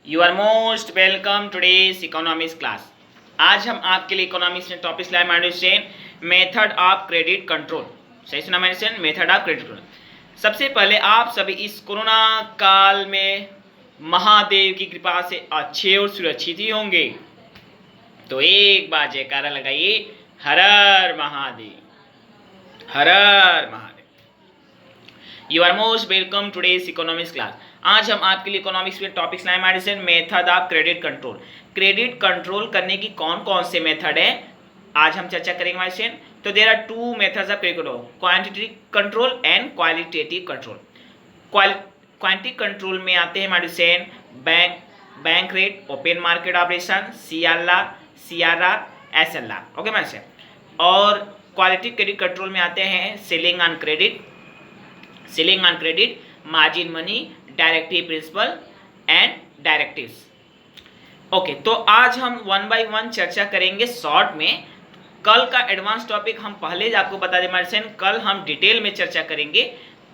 You are most welcome today's economics class. आज हम आपके लिए इकोनॉमिक्स में टॉपिक लाए मैंडेशन मेथड ऑफ क्रेडिट कंट्रोल। सही सुना mandation, method of credit control. सबसे पहले आप सभी इस कोरोना काल में महादेव की कृपा से अच्छे और सुरक्षित ही होंगे। तो एक बार जयकारा लगाइए, हर हर महादेव, हर हर Mahadev. You are most welcome today's economics class. आज हम आपके लिए इकोनॉमिक्स में टॉपिक्स लाए मैंडेशन method of credit control. Credit control करने की कौन कौन से मेथड है आज हम चर्चा करेंगे मैंडेशन। तो there are two methods of credit control, quantitative control and qualitative control. Quantity control में आते हैं मैंडेशन bank rate, open market operation, CRR, SLR. Okay मैंडेशन। और क्वालिटी क्रेडिट कंट्रोल में आते हैं selling on credit, margin money, directive principle and directives. Okay, तो आज हम वन बाय वन चर्चा करेंगे शॉर्ट में। कल का एडवांस टॉपिक हम पहले आपको बता दें मैंडेशन, कल हम डिटेल में चर्चा करेंगे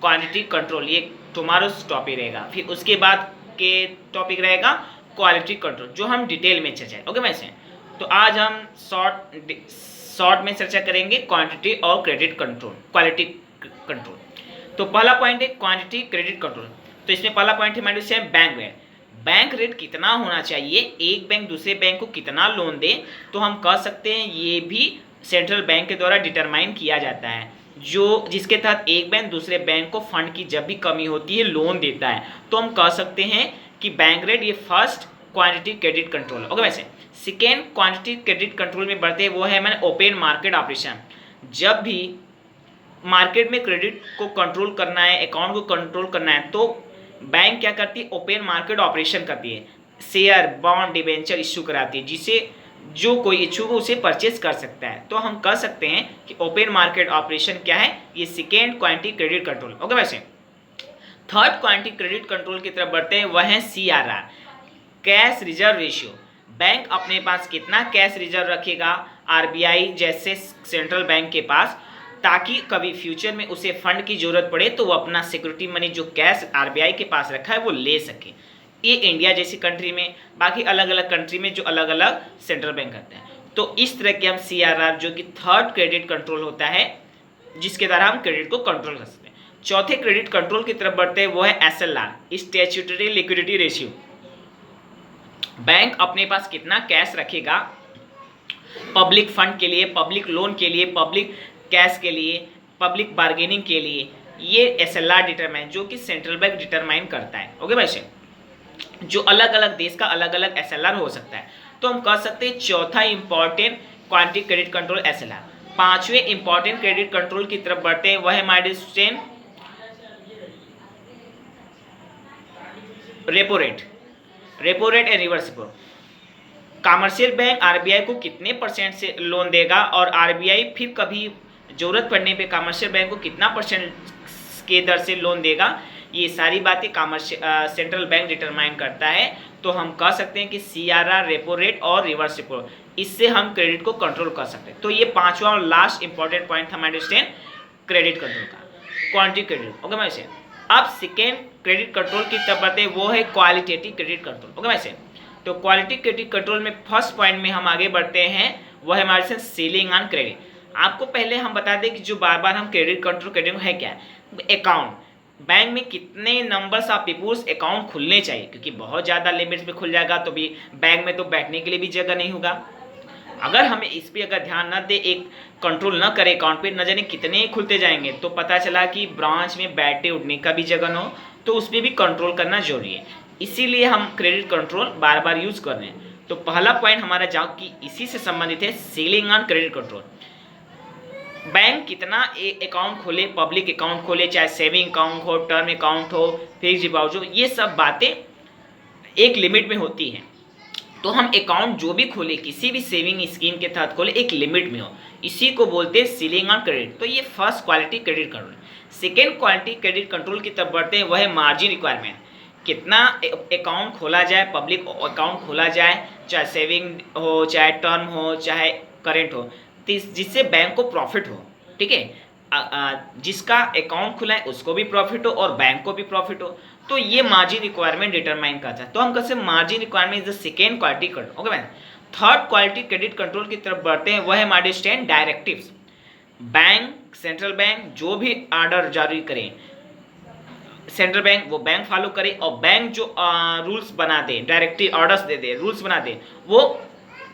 क्वांटिटी कंट्रोल, ये टुमारोज टॉपिक रहेगा। फिर उसके बाद के टॉपिक रहेगा क्वालिटी कंट्रोल, जो हम डिटेल में चर्चा। ओके मैंडेशन। तो आज हम शॉर्ट में चर्चा करेंगे क्वांटिटी और क्रेडिट कंट्रोल, क्वालिटी कंट्रोल। तो पहला पॉइंट है क्वांटिटी क्रेडिट कंट्रोल। तो इसमें पहला पॉइंट है मैंडेशन बैंक रेट। बैंक रेट कितना होना चाहिए, एक बैंक दूसरे बैंक को कितना लोन दे, तो हम कह सकते हैं ये भी सेंट्रल बैंक के द्वारा डिटरमाइन किया जाता है, जो जिसके तहत एक बैंक दूसरे बैंक को फंड की जब भी कमी होती है लोन देता है, तो हम कह सकते हैं कि बैंक रेट। ये first quantity credit control. Okay वैसे सेकेंड क्वांटिटी क्रेडिट कंट्रोल में बढ़ते हैं वो है मैंने ओपन मार्केट ऑपरेशन। जब भी मार्केट में क्रेडिट को कंट्रोल करना है, अकाउंट को कंट्रोल करना है, तो बैंक क्या करती है, ओपन मार्केट ऑपरेशन करती है, शेयर बॉन्ड डिबेंचर इश्यू कराती है, जिसे जो कोई इच्छुक हो उसे परचेज कर सकता है। तो हम कह सकते हैं कि ओपन मार्केट ऑपरेशन क्या है, ये second quantity credit control. Okay वैसे थर्ड क्वांटिटी क्रेडिट कंट्रोल की तरफ बढ़ते हैं वह है CRR, cash reserve ratio. Bank अपने पास कितना कैश रिजर्व रखेगा आरबीआई जैसे सेंट्रल बैंक के पास, ताकि कभी फ्यूचर में उसे फंड की जरूरत पड़े तो वो अपना सिक्योरिटी मनी जो कैश आरबीआई के पास रखा है वो ले सके। ये इंडिया जैसी कंट्री में, बाकी अलग अलग कंट्री में जो अलग अलग सेंट्रल बैंक करते हैं। तो इस तरह के हम सीआरआर जो कि थर्ड क्रेडिट कंट्रोल होता है, जिसके द्वारा हम क्रेडिट को कंट्रोल कर सकते हैं। चौथे क्रेडिट कंट्रोल की तरफ बढ़ते हैं वो है SLR, statutory liquidity ratio. Bank अपने पास कितना कैश रखेगा पब्लिक फंड के लिए, पब्लिक लोन के लिए, पब्लिक कैश के लिए, पब्लिक बार्गेनिंग के लिए, ये एसएलआर डिटरमाइन, जो कि सेंट्रल बैंक डिटरमाइन करता है। ओके भाई, जो अलग अलग देश का अलग अलग एसएलआर हो सकता है। तो हम कह सकते हैं चौथा important quantity credit control SLR. पांचवें इंपॉर्टेंट क्रेडिट कंट्रोल की तरफ बढ़ते हैं वह है milestone repo rate and reverse repo. Commercial bank RBI को कितने परसेंट से लोन देगा और आरबीआई फिर कभी जरूरत पड़ने पे कमर्शियल बैंक को कितना परसेंट के दर से लोन देगा, ये सारी बातें सेंट्रल बैंक डिटरमाइन करता है। तो हम कह सकते हैं कि सीआरआर, रेपो रेट और रिवर्स रेपो, इससे हम क्रेडिट को कंट्रोल कर सकते हैं। तो ये पांचवा और लास्ट इंपॉर्टेंट पॉइंट था मैंडेशन क्रेडिट कंट्रोल का, क्वांटिटी क्रेडिट। ओके वैसे अब सेकेंड क्रेडिट कंट्रोल की तरफ बढ़ते हैं वो है क्वालिटेटिव क्रेडिट कंट्रोल। ओके वैसे तो क्वालिटी क्रेडिट कंट्रोल में फर्स्ट पॉइंट में हम आगे बढ़ते हैं वह है हमारे सेलिंग ऑन क्रेडिट। आपको पहले हम बता दें कि जो बार बार हम क्रेडिट कंट्रोल है क्या है, अकाउंट बैंक में कितने नंबर्स ऑफ पीपुल्स अकाउंट खुलने चाहिए, क्योंकि बहुत ज़्यादा लिमिट्स में खुल जाएगा तो भी बैंक में तो बैठने के लिए भी जगह नहीं होगा। अगर हमें इस पर अगर ध्यान न दे, एक कंट्रोल न करे अकाउंट पे, न जाने कितने खुलते जाएंगे, तो पता चला कि ब्रांच में बैठे उठने का भी जगह न हो, तो उस पर भी कंट्रोल करना जरूरी है। इसीलिए हम क्रेडिट कंट्रोल बार बार यूज कर रहे हैं। तो पहला पॉइंट हमारा जाओ कि इसी से संबंधित है, selling on credit control. Bank कितना अकाउंट खोले, पब्लिक अकाउंट खोले, चाहे सेविंग अकाउंट हो, टर्म अकाउंट हो, फिक्स डिपॉजिट हो, ये सब बातें एक लिमिट में होती हैं। तो हम अकाउंट जो भी खोले किसी भी सेविंग स्कीम के तहत खोले एक लिमिट में हो, इसी को बोलते हैं सीलिंग ऑन क्रेडिट। तो ये first quality credit control. Second quality credit control की तरफ बढ़ते हैं वह है मार्जिन रिक्वायरमेंट। कितना अकाउंट खोला जाए, पब्लिक अकाउंट खोला जाए, चाहे सेविंग हो, चाहे टर्म हो, चाहे करेंट हो, जिससे बैंक को प्रॉफिट हो। ठीक है, जिसका अकाउंट खुला है उसको भी प्रॉफिट हो और बैंक को भी प्रॉफिट हो। तो ये मार्जिन रिक्वायरमेंट डिटरमाइन करता है। तो हम कहते हैं margin requirement is the second quality control. Okay man, third quality credit control की तरफ बढ़ते हैं, वह है हमारे stand directives. Bank, central bank जो भी ऑर्डर जारी करें, सेंट्रल बैंक वो बैंक फॉलो करे, और बैंक जो रूल्स बना दे, डायरेक्टिव ऑर्डर्स दे दे, रूल्स बना दे, वो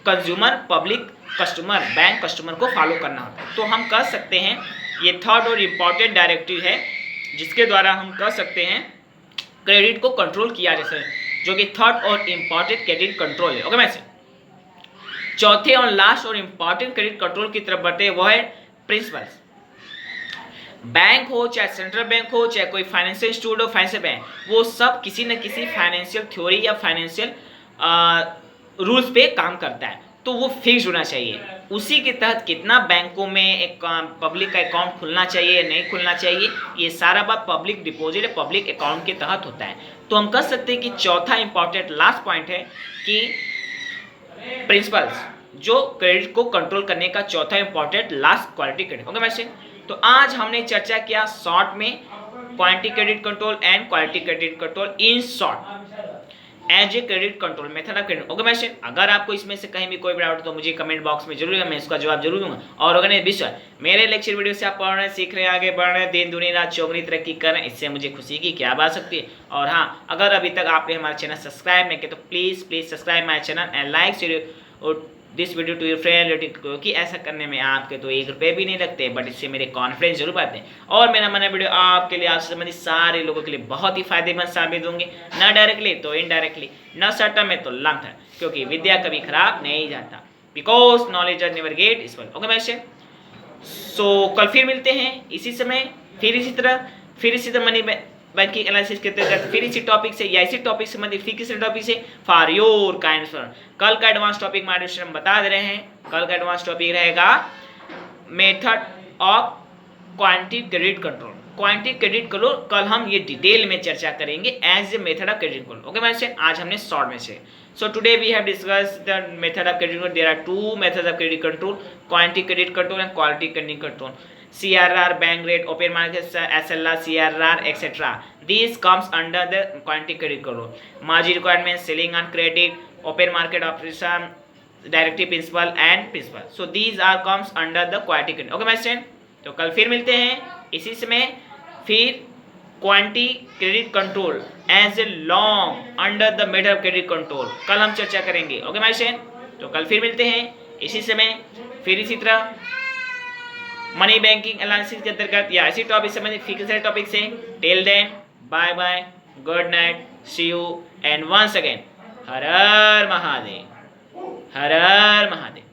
consumer, public, customer, bank customer को फॉलो करना होता है। तो हम कह सकते हैं ये थर्ड और इम्पॉर्टेंट डायरेक्टिव है जिसके द्वारा हम कह सकते हैं क्रेडिट को कंट्रोल किया जा सकता है, जो कि थर्ड और इम्पॉर्टेंट क्रेडिट कंट्रोल है। ओके मैसे चौथे और लास्ट और इम्पॉर्टेंट क्रेडिट कंट्रोल की तरफ बढ़ते हैं, वो है प्रिंसिपल्स। बैंक हो, चाहे सेंट्रल बैंक हो, चाहे कोई फाइनेंशियल इंस्टीट्यूट हो, फाइनेंशियल बैंक, वो सब किसी न किसी फाइनेंशियल थ्योरी या फाइनेंशियल रूल्स पे काम करता है। तो वो फिक्स होना चाहिए, उसी के तहत कितना बैंकों में एक पब्लिक का अकाउंट खुलना चाहिए, नहीं खुलना चाहिए, ये सारा बात पब्लिक डिपॉजिट या पब्लिक अकाउंट के तहत होता है। तो हम कह सकते हैं कि चौथा इंपॉर्टेंट लास्ट पॉइंट है कि प्रिंसिपल्स, जो क्रेडिट को कंट्रोल करने का चौथा important last quality credit. Okay message, तो आज हमने चर्चा किया शॉर्ट में quantity credit control and quality credit control in short as a credit control method of credit. Okay message, अगर आपको इसमें से कहीं भी कोई भी डाउट तो मुझे कमेंट बॉक्स में जरूर, मैं इसका जवाब जरूर दूंगा। और अगर नहीं विश्वास मेरे लेक्चर वीडियो से आप पढ़ रहे हैं, सीख रहे हैं, आगे बढ़ रहे हैं, दिन दुनी रात चौगुनी तरक्की कर रहे हैं, इससे मुझे खुशी की क्या बात सकती है। और हाँ, अगर अभी तक आपने हमारा चैनल सब्सक्राइब नहीं किया तो please subscribe my channel and like share this video to your friend relative, क्योंकि ऐसा करने में आपके तो 1 रुपये भी नहीं लगते, बट इससे मेरे कॉन्फिडेंस जरूर पाते हैं। और मेरा मन वीडियो आपके लिए, आपसे संबंधित सारे लोगों के लिए बहुत ही फायदेमंद साबित होंगे, ना डायरेक्टली तो इनडायरेक्टली, ना शॉर्ट टर्म में तो लॉन्ग टर्म, क्योंकि विद्या कभी खराब नहीं जाता, बिकॉज नॉलेज नेवर गेट इस पर। ओके मैसे, सो कल फिर मिलते हैं इसी समय, फिर इसी तरह मनी बैंकिंग एनालिसिस के तहत, फिर इसी टॉपिक से या इसी टॉपिक से मतलब फिर किसी टॉपिक से फॉर योर काइंड फॉर। कल का एडवांस टॉपिक हमारे हम बता दे रहे हैं, कल का एडवांस टॉपिक रहेगा method of quantity credit control. Quantity credit control कल हम ये डिटेल में चर्चा करेंगे as a method of credit control. Okay मैसे, आज हमने शॉर्ट में से so today we have discussed the method of credit control. There are 2 methods of credit control, quantity credit control and quality credit control. CRR, bank rate, open market, SLR, CRR, etc. These comes under the quantity credit control. Margin requirement, selling on credit, open market operation, directive principal and principal. So these are comes under the quantity credit. Okay, my friend. तो कल फिर मिलते हैं इसी समय, फिर quantity credit control as a long under the method of credit control कल हम चर्चा करेंगे। ओके माय फ्रेंड, तो कल फिर मिलते हैं इसी समय, फिर इसी तरह मनी बैंकिंग एनालिसिस के अंतर्गत या इसी टॉपिक से फिक्स टॉपिक से। Till then bye bye, good night, see you and once again हर हर महादेव, हर हर महादेव।